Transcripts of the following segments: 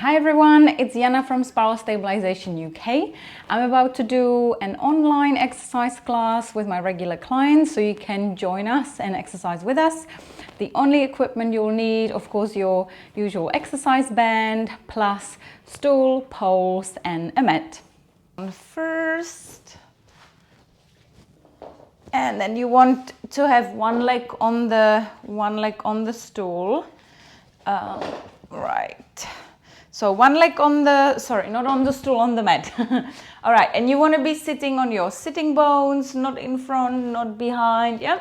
Hi everyone, it's Jana from Spiral Stabilization UK. I'm about to do an online exercise class with my regular clients, so you can join us and exercise with us. The only equipment you'll need, of course, your usual exercise band, plus stool, poles and a mat. First, and then you want to have one leg on the stool. Right. So one leg on the, sorry, not on the stool, on the mat. All right, and you want to be sitting on your sitting bones, not in front, not behind, yeah?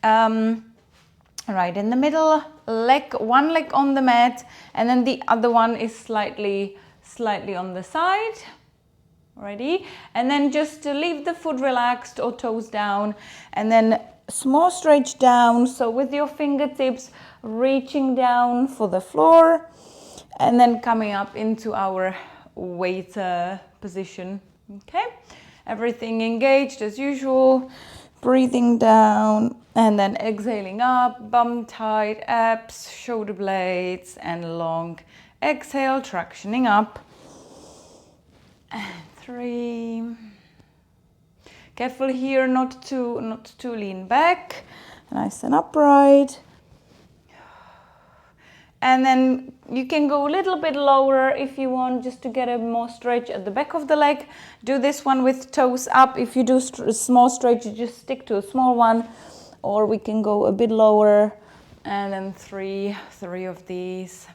Right, in the middle, one leg on the mat, and then the other one is slightly on the side. Ready? And then just leave the foot relaxed or toes down, and then small stretch down, so with your fingertips reaching down for the floor, and then coming up into our waiter position. Okay, everything engaged as usual, breathing down and then exhaling up, bum tight, abs, shoulder blades, and long exhale, tractioning up. And 3. Careful here not to lean back, nice and upright. And then you can go a little bit lower if you want, just to get a more stretch at the back of the leg. Do this one with toes up. If you do a small stretch, you just stick to a small one, or we can go a bit lower. And then three of these.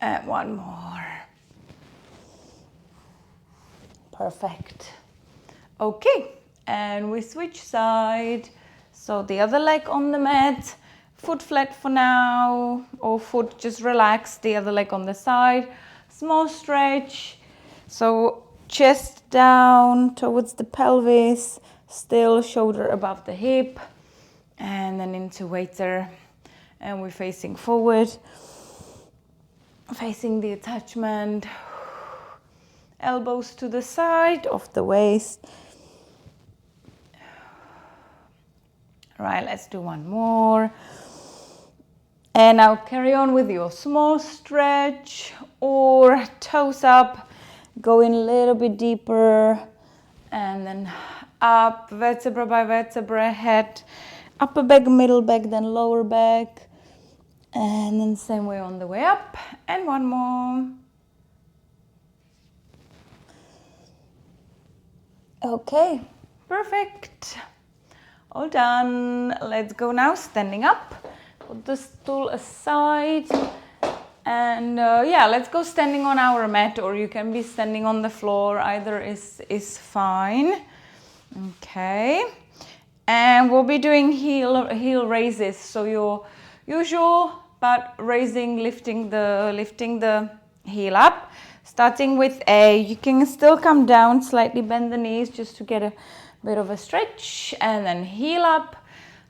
And one more. Perfect. Okay. And we switch side, so the other leg on the mat, foot flat for now, or foot just relaxed, the other leg on the side, small stretch, so chest down towards the pelvis, still shoulder above the hip, and then into waiter, and we're facing forward, facing the attachment, elbows to the side of the waist. Right, let's do one more. And now carry on with your small stretch or toes up, go in a little bit deeper, and then up, vertebra by vertebra, head, upper back, middle back, then lower back, and then same way on the way up, and one more. Okay, perfect. All done. Let's go now standing up. Put the stool aside, and yeah, let's go standing on our mat, or you can be standing on the floor. Either is fine. Okay, and we'll be doing heel raises. So your usual, but lifting the heel up. Starting with A, you can still come down, slightly bend the knees just to get a bit of a stretch, and then heel up,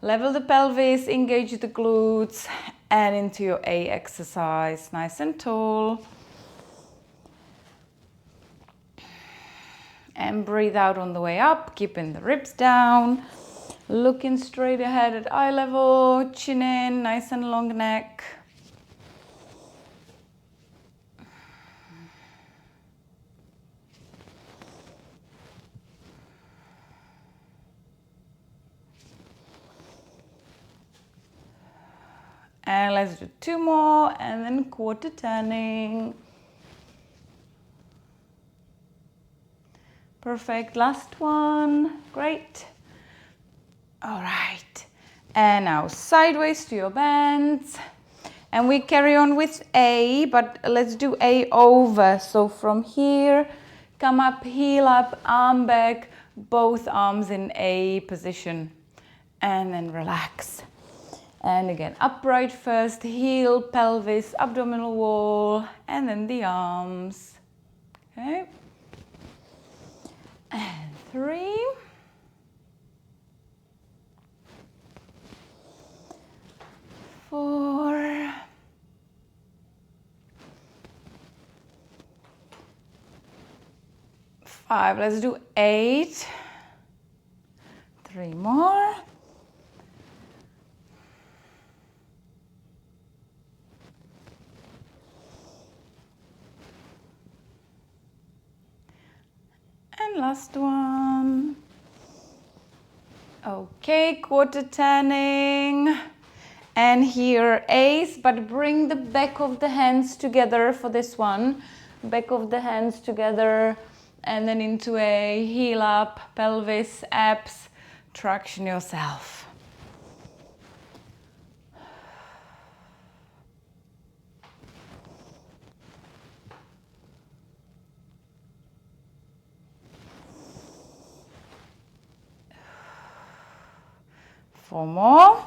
level the pelvis, engage the glutes, and into your A exercise, nice and tall. And breathe out on the way up, keeping the ribs down, looking straight ahead at eye level, chin in, nice and long neck. And let's do 2 more, and then quarter turning. Perfect, last one, great. All right, and now sideways to your bands. And we carry on with A, but let's do A over. So from here, come up, heel up, arm back, both arms in A position. And then relax. And again, upright first, heel, pelvis, abdominal wall, and then the arms. Okay. And 3. 4. 5. Let's do 8. 3 more. last one. Okay, quarter turning. And here A's, but bring the back of the hands together for this one. Back of the hands together and then into a heel up, pelvis, abs, traction yourself. Four more.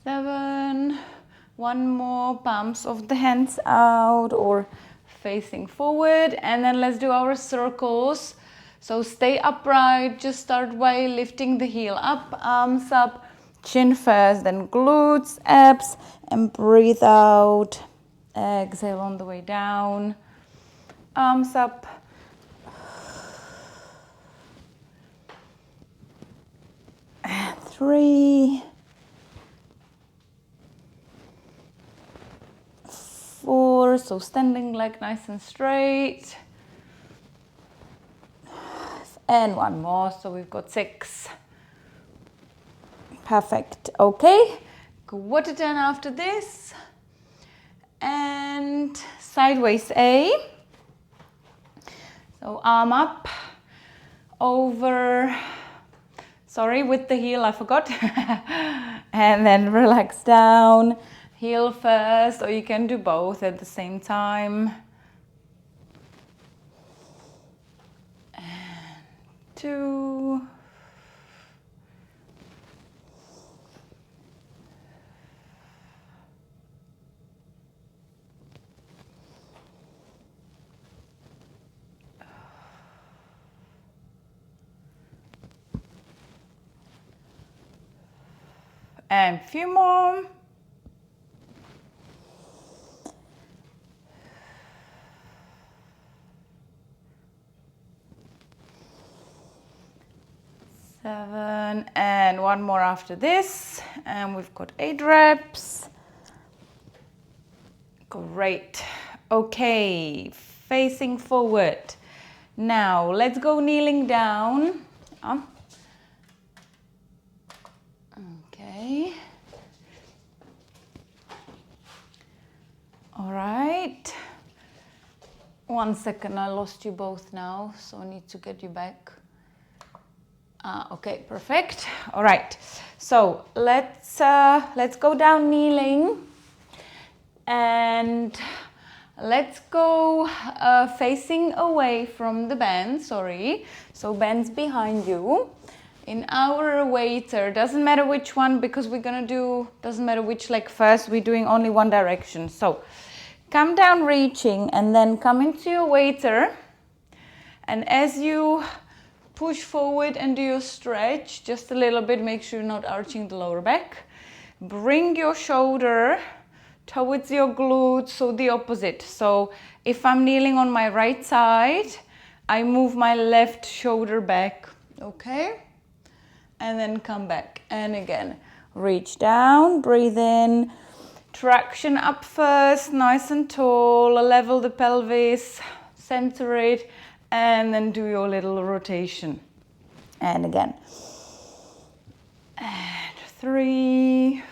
Seven. One more, palms of the hands out or facing forward. And then let's do our circles. So stay upright, just start by lifting the heel up, arms up, chin first, then glutes, abs, and breathe out. Exhale on the way down. Arms up. And 3. 4, so standing leg nice and straight. And one more, so we've got 6. Perfect, okay. Quarter turn after this. And sideways A. So arm up, over, sorry, with the heel, I forgot. And then relax down. Heel first, or you can do both at the same time. And 2. And a few more. Seven, and one more after this, and we've got 8 reps. Great. Okay, facing forward. Now let's go kneeling down. Okay. All right. 1 second, I lost you both now, so I need to get you back. Okay, perfect. All right, so let's go down kneeling, and let's go facing away from the band. Sorry, so band's behind you. In our waiter, doesn't matter which one, because we're gonna do, doesn't matter which leg first. We're doing only one direction. So come down reaching, and then come into your waiter, and as you push forward and do your stretch just a little bit, make sure you're not arching the lower back. Bring your shoulder towards your glutes, so the opposite. So if I'm kneeling on my right side, I move my left shoulder back, okay? And then come back, and again, reach down, breathe in, traction up first, nice and tall, level the pelvis, center it, and then do your little rotation. And again. And 3.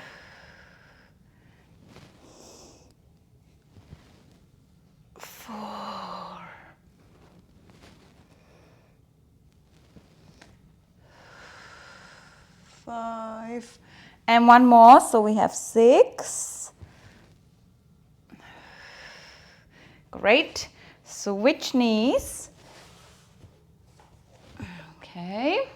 4. 5. And one more, so we have 6. Great. Switch knees. Okay,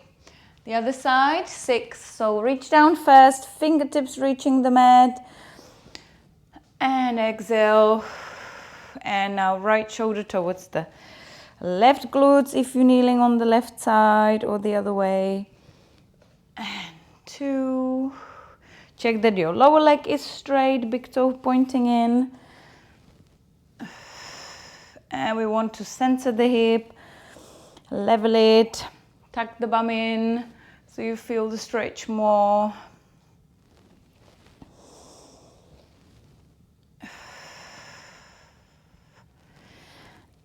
the other side, 6. So reach down first, fingertips reaching the mat, and exhale. And now right shoulder towards the left glutes if you're kneeling on the left side, or the other way. And 2. Check that your lower leg is straight, big toe pointing in. And we want to center the hip, level it. Tuck the bum in, so you feel the stretch more.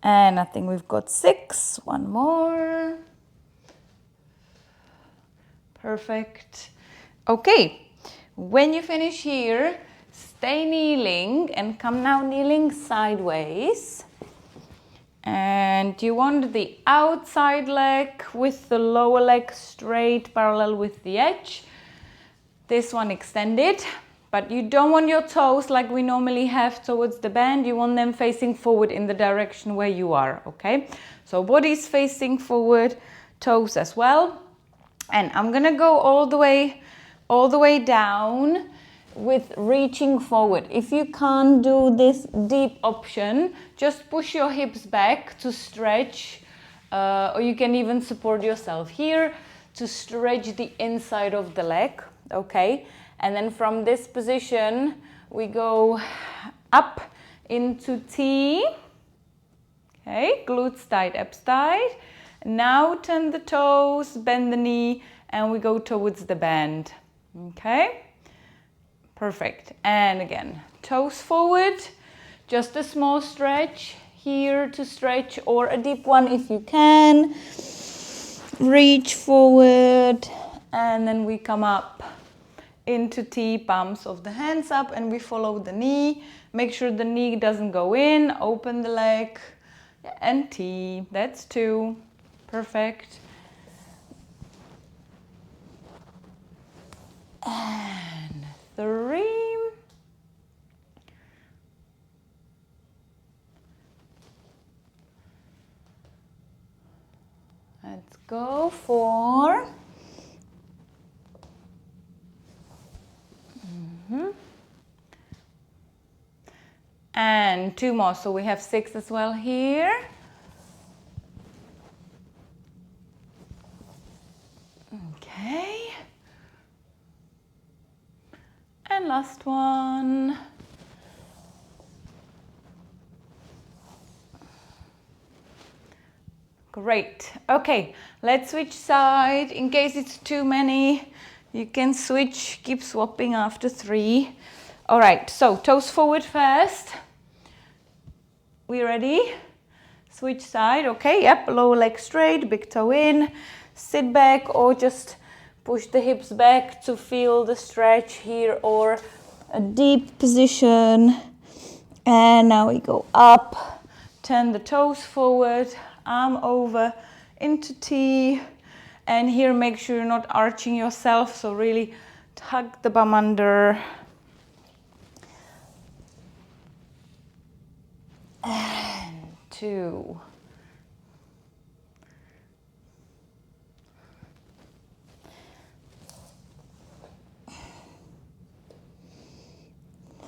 And I think we've got 6. One more. Perfect. Okay, when you finish here, stay kneeling and come now kneeling sideways. And you want the outside leg with the lower leg straight parallel with the edge. This one extended, but you don't want your toes like we normally have towards the band. You want them facing forward in the direction where you are, okay? So body's facing forward, toes as well. And I'm gonna go all the way down with reaching forward. If you can't do this deep option, just push your hips back to stretch, or you can even support yourself here to stretch the inside of the leg, okay? And then from this position, we go up into T, okay? Glutes tight, abs tight. Now turn the toes, bend the knee, and we go towards the band, okay? Perfect. And again, toes forward, just a small stretch here to stretch, or a deep one if you can. Reach forward, and then we come up into T, palms of the hands up, and we follow the knee. Make sure the knee doesn't go in, open the leg, and T. That's 2. Perfect. And 3. Let's go 4. And 2 more, so we have 6 as well here. Okay. And last one. Great. Okay, let's switch side. In case it's too many, you can switch, keep swapping after 3. All right, so toes forward first. We ready? Switch side, okay, yep, lower leg straight, big toe in. Sit back or just push the hips back to feel the stretch here, or a deep position. And now we go up, turn the toes forward, arm over into T. And here make sure you're not arching yourself, so really tug the bum under. And 2.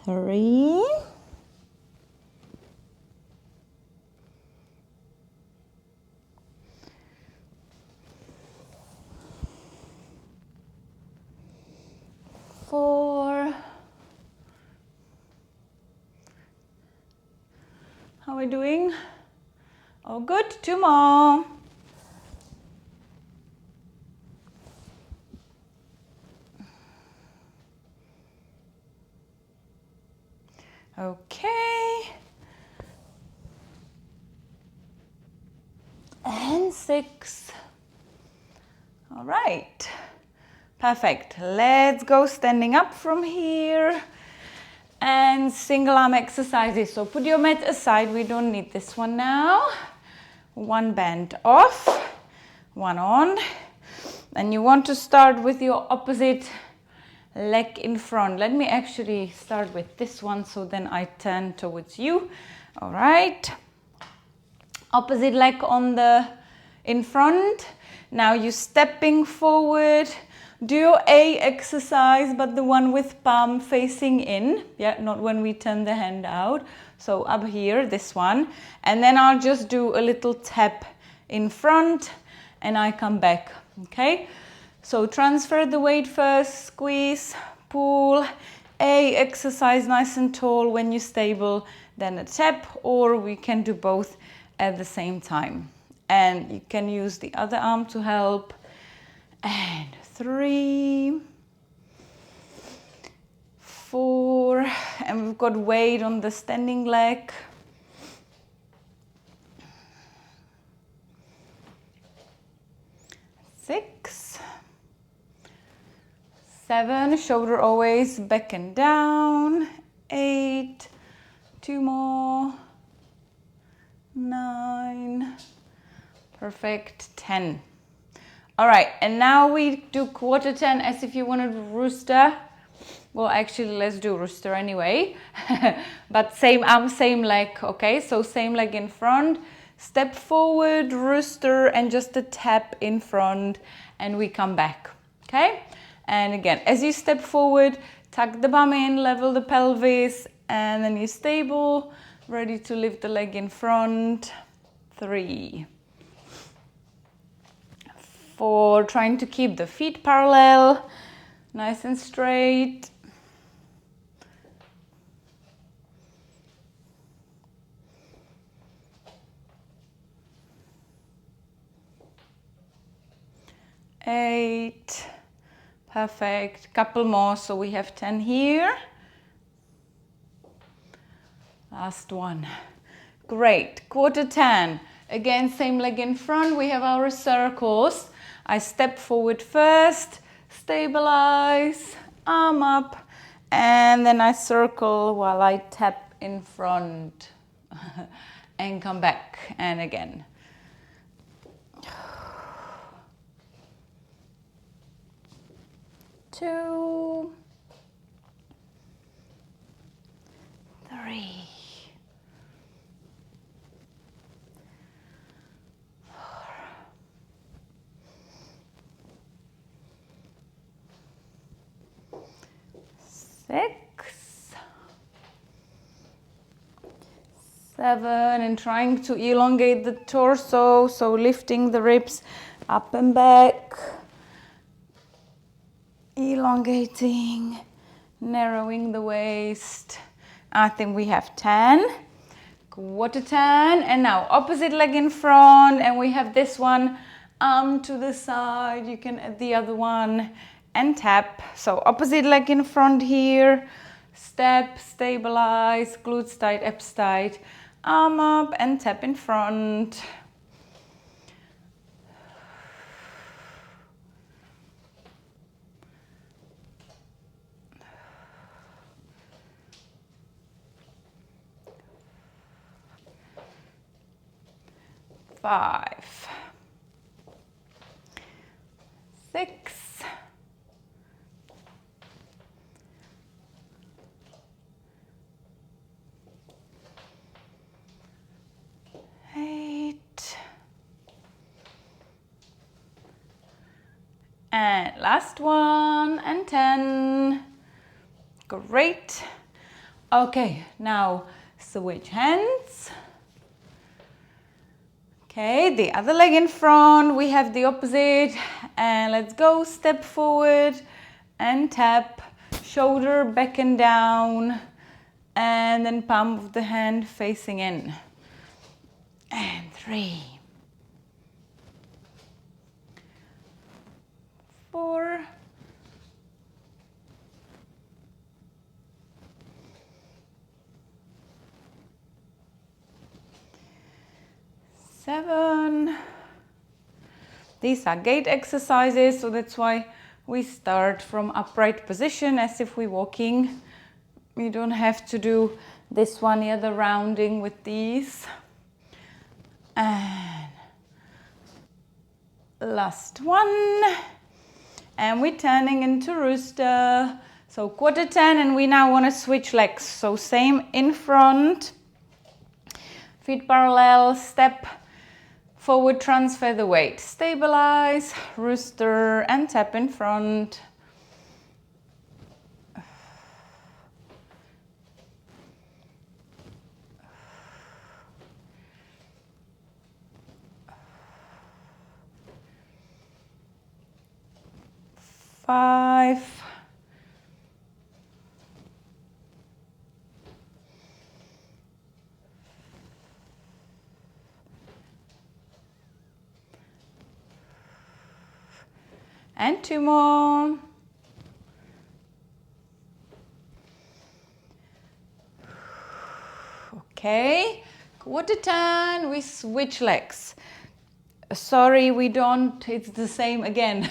3. 4. How are we doing? Oh, good. 2 more. Okay. And 6. All right. Perfect. Let's go standing up from here. And single arm exercises. So put your mat aside. We don't need this one now. 1 band off, 1 on. And you want to start with your opposite leg in front. Let me actually start with this one, so then I turn towards you. All right. Opposite leg on the in front. Now you're stepping forward. Do your A exercise, but the one with palm facing in. Yeah, not when we turn the hand out. So up here, this one. And then I'll just do a little tap in front and I come back, okay? So transfer the weight first, squeeze, pull. A exercise nice and tall when you're stable, then a tap, or we can do both at the same time. And you can use the other arm to help. And 3, 4, and we've got weight on the standing leg. 6, 7, shoulder always back and down. 8, 2 more. 9, perfect. 10. All right, and now we do quarter turn as if you wanted rooster. Well, actually, let's do rooster anyway. But same arm, same leg, okay? So same leg in front, step forward, rooster, and just a tap in front, and we come back, okay? And again, as you step forward, tuck the bum in, level the pelvis, and then you're stable, ready to lift the leg in front. 3, 4, trying to keep the feet parallel, nice and straight. 8, perfect. Couple more, so we have 10 here. Last one. Great. Quarter turn. Again, same leg in front. We have our circles. I step forward first, stabilize, arm up, and then I circle while I tap in front and come back. And again. 2, 3, 4, 6, 7, and trying to elongate the torso, so lifting the ribs up and back, elongating, narrowing the waist. I think we have 10. Quarter turn, and now opposite leg in front, and we have this one, arm to the side, you can add the other one and tap. So opposite leg in front here, step, stabilize, glutes tight, abs tight, arm up and tap in front. 5, 6, 8, and last one, and 10. Great. Okay, now switch hands. Okay, the other leg in front, we have the opposite, and let's go, step forward and tap, shoulder back and down, and then palm of the hand facing in. And 3, 4, 7. These are gait exercises, so that's why we start from upright position as if we're walking. You don't have to do this one here, the rounding with these. And last one. And we're turning into rooster. So quarter turn, and we now want to switch legs. So same in front, feet parallel, step forward, transfer the weight, stabilize, rooster, and tap in front. 5, And 2 more. Okay, quarter turn, we switch legs. Sorry, we don't, it's the same again.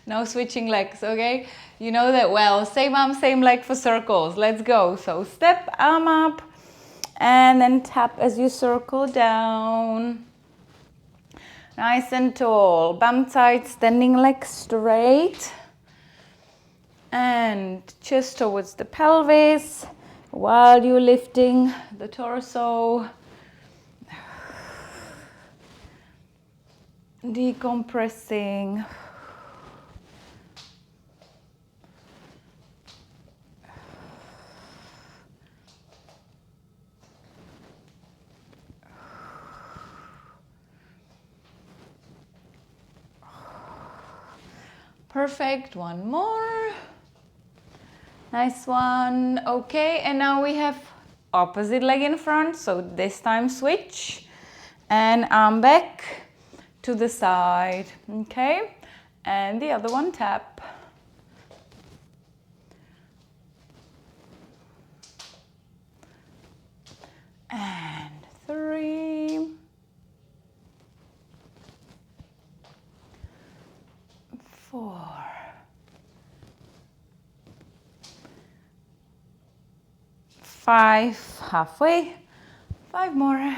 No switching legs, okay? You know that well. Same arm, same leg for circles. Let's go. So step, arm up, and then tap as you circle down. Nice and tall. Bum tight, standing legs straight. And chest towards the pelvis while you're lifting the torso. Decompressing. Perfect, one more. Nice one. Okay, and now we have opposite leg in front, so this time switch and arm back to the side, okay? And the other one, tap. And 3. 4. 5, halfway. 5 more.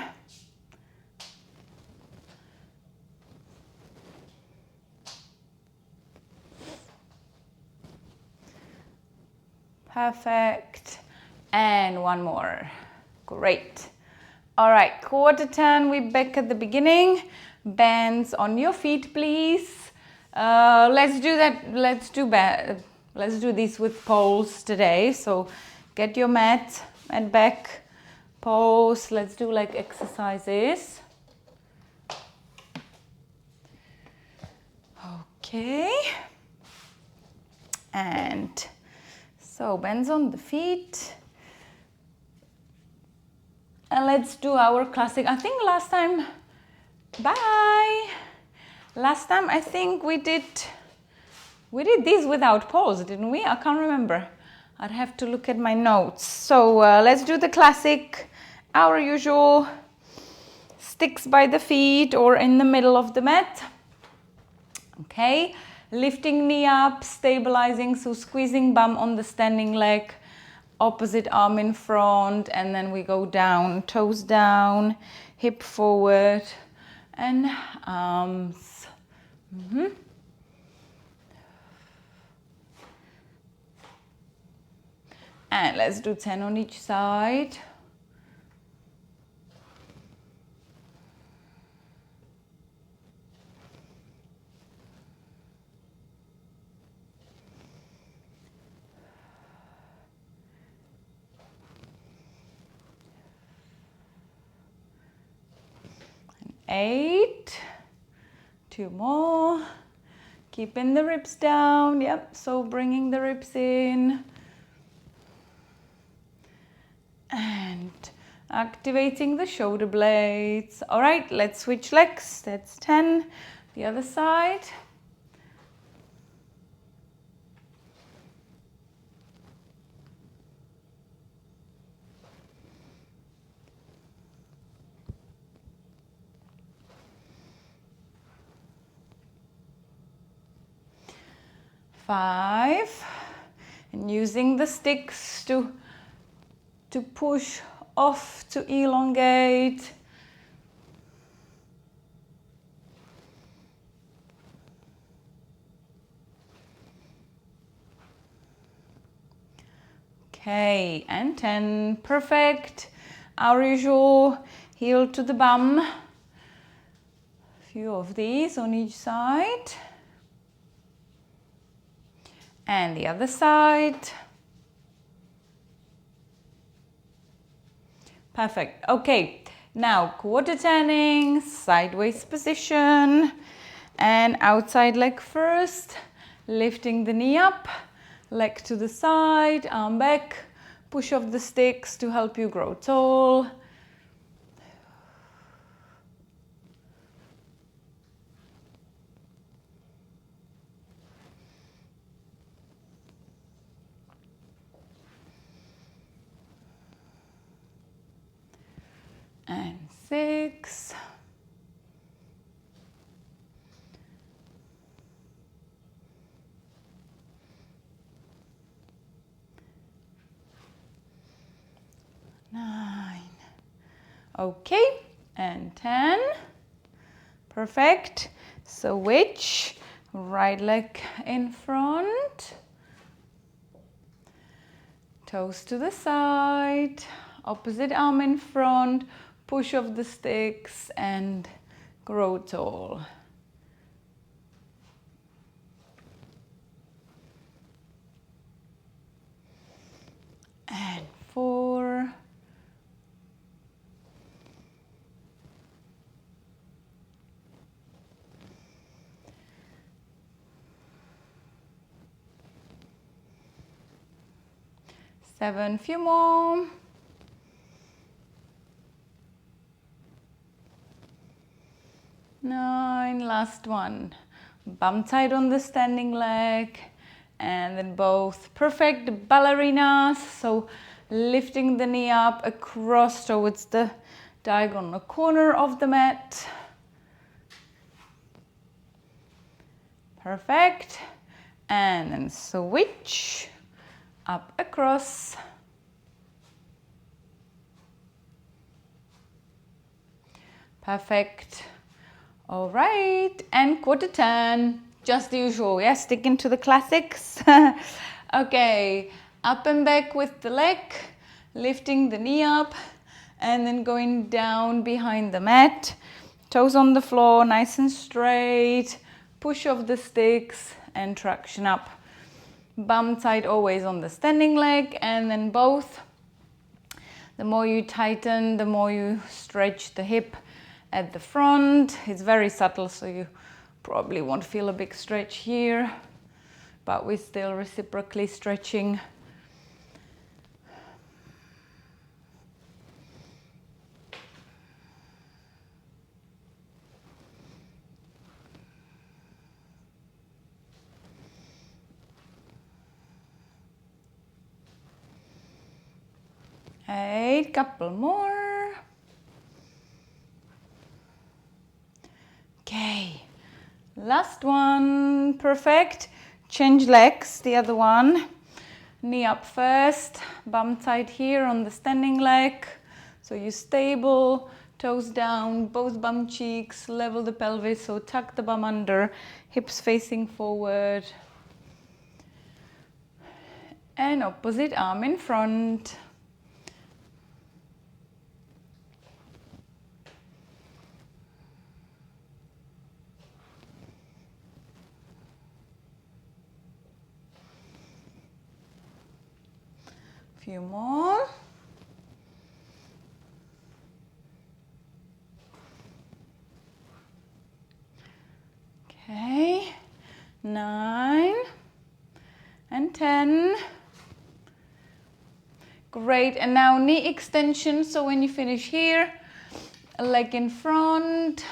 Perfect. And 1 more. Great. All right, quarter turn, we're back at the beginning. Bands on your feet, please. Let's do that. Let's do this with poles today. So get your mat and back, pose. Let's do like exercises. Okay. And so bends on the feet. And let's do our classic. I think last time, last time I think we did these without pause, didn't we? I can't remember. I'd have to look at my notes. So let's do the classic, our usual sticks by the feet or in the middle of the mat. Okay, lifting knee up, stabilizing, so squeezing bum on the standing leg, opposite arm in front, and then we go down, toes down, hip forward, and arms. And let's do 10 on each side. And 8. 2 more. Keeping the ribs down. Yep, so bringing the ribs in. And activating the shoulder blades. All right, let's switch legs. That's 10. The other side. Five. And using the sticks to push off, to elongate. Okay, and 10, perfect. Our usual heel to the bum. A few of these on each side. And the other side. Perfect. Okay, now quarter turning, sideways position, and outside leg first, lifting the knee up, leg to the side, arm back, push off the sticks to help you grow tall. and 6. Okay, and 10. Perfect. Switch. Right leg in front. Toes to the side. Opposite arm in front. Push off the sticks and grow tall. And 4. 7, few more. 9, last one. Bum tight on the standing leg, and then both perfect ballerinas. So lifting the knee up across towards the diagonal corner of the mat. Perfect. And then switch up across. Perfect. All right, and quarter turn, just the usual, yeah, sticking to the classics. Okay, up and back with the leg, lifting the knee up, and then going down behind the mat. Toes on the floor, nice and straight. Push off the sticks and traction up. Bum tight always on the standing leg, and then both. The more you tighten, the more you stretch the hip at the front. It's very subtle, so you probably won't feel a big stretch here, but we're still reciprocally stretching. Eight, couple more. Okay, last one, perfect. Change legs, the other one. Knee up first, bum tight here on the standing leg. So you're stable, toes down, both bum cheeks, level the pelvis, so tuck the bum under, hips facing forward. And opposite arm in front. Few more. Okay, 9 and 10. Great, and now knee extension. So when you finish here, a leg in front,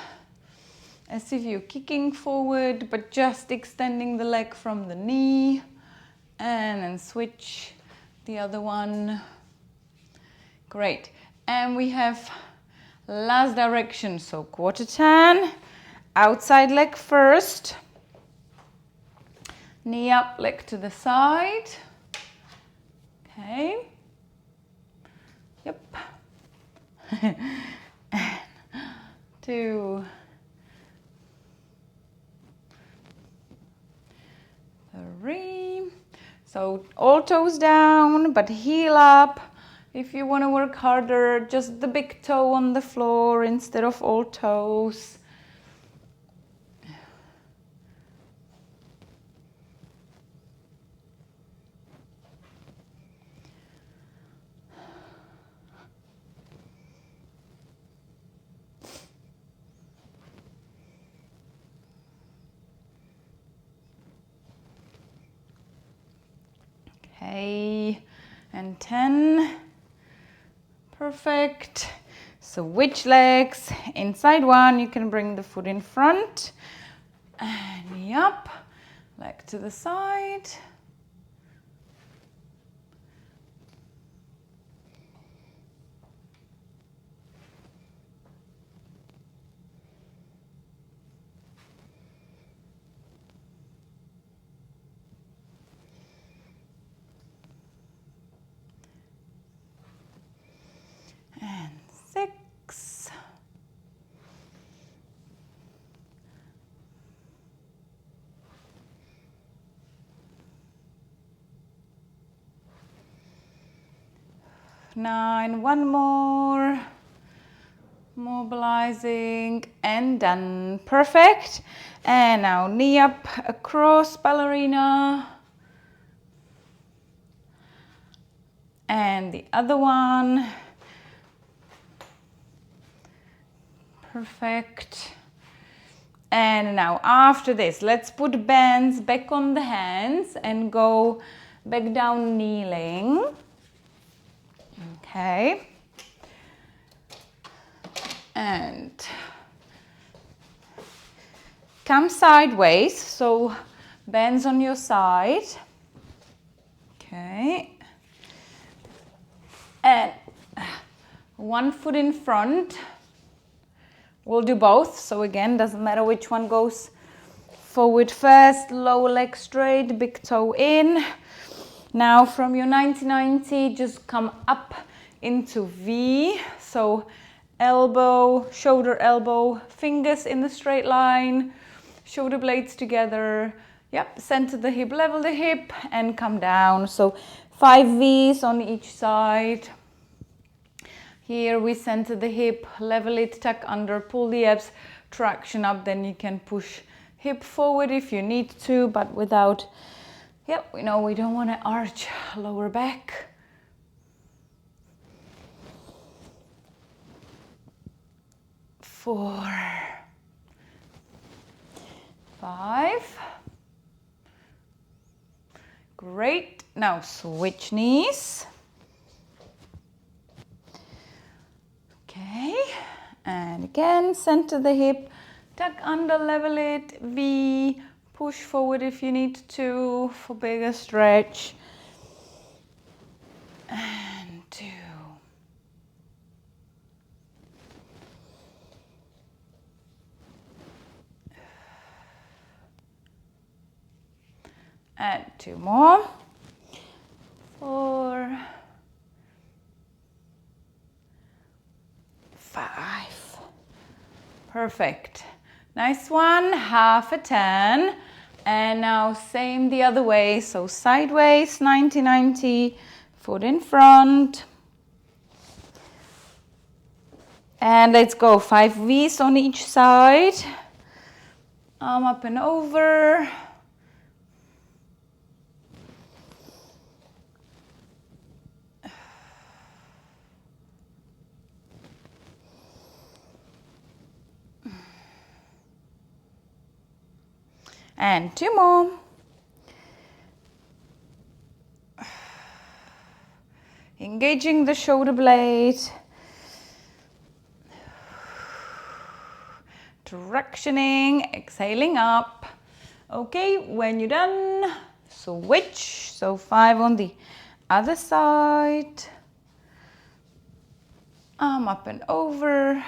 as if you're kicking forward, but just extending the leg from the knee, and then switch the other one. Great, and we have last direction, so quarter turn, outside leg first, knee up, leg to the side. Okay, yep. And 2, 3. So all toes down, but heel up. If you want to work harder, just the big toe on the floor instead of all toes. Okay, and 10. Perfect. Switch legs. Inside one, you can bring the foot in front. And knee up, leg to the side. 9, one more. Mobilizing and done. Perfect. And now knee up across, ballerina. And the other one. Perfect. And now after this, let's put bands back on the hands and go back down kneeling. Okay. And come sideways, so bands on your side. Okay. And one foot in front. We'll do both, so again, doesn't matter which one goes forward first. Lower leg straight, big toe in. Now from your 90-90, just come up into V. So elbow, shoulder, elbow, fingers in the straight line, shoulder blades together. Yep, center the hip, level the hip, and come down. So 5 V's on each side. Here we center the hip, level it, tuck under, pull the abs, traction up. Then you can push hip forward if you need to, but without, yep, we know we don't want to arch lower back. 4, 5. Great. Now switch knees. Okay. And again, center the hip, tuck under, level it, V, push forward if you need to for bigger stretch. And 2. And 2 more. 4, 5. Perfect. Nice one. Half a turn. And now same the other way. So sideways, 90-90, foot in front. And let's go. 5 V's on each side. Arm up and over. And 2 more. Engaging the shoulder blade. Tractioning, exhaling up. Okay, when you're done, switch. So 5 on the other side. Arm up and over.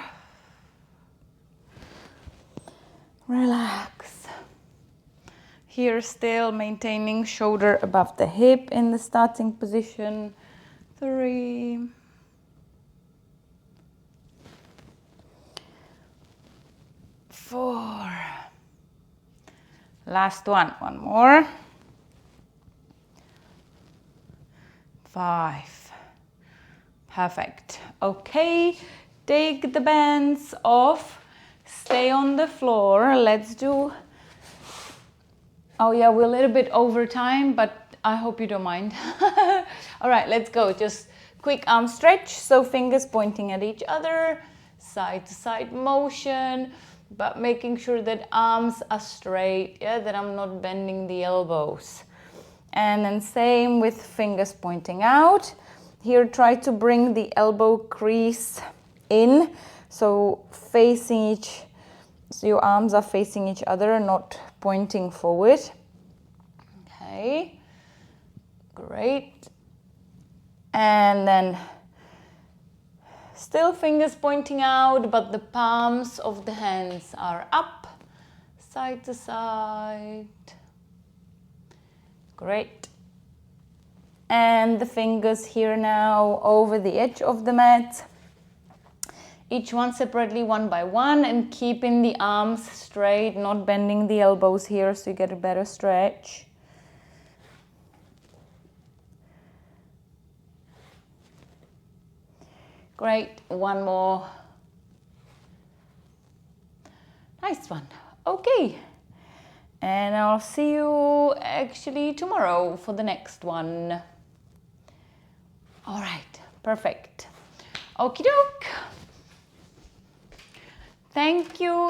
Relax. Here still maintaining shoulder above the hip in the starting position. 3. 4. Last one. One more. 5. Perfect. Okay, take the bands off. Stay on the floor. Let's do... Oh yeah, we're a little bit over time, but I hope you don't mind. All right, let's go. Just quick arm stretch. So fingers pointing at each other, side to side motion, but making sure that arms are straight, yeah, that I'm not bending the elbows. And then same with fingers pointing out. Here, try to bring the elbow crease in. So your arms are facing each other, not pointing forward. Okay, great. And then still fingers pointing out, but the palms of the hands are up, side to side. Great. And the fingers here now over the edge of the mat. Each one separately, one by one, and keeping the arms straight, not bending the elbows here so you get a better stretch. Great, one more. Nice one. Okay. And I'll see you actually tomorrow for the next one. All right, perfect. Okie doke. Thank you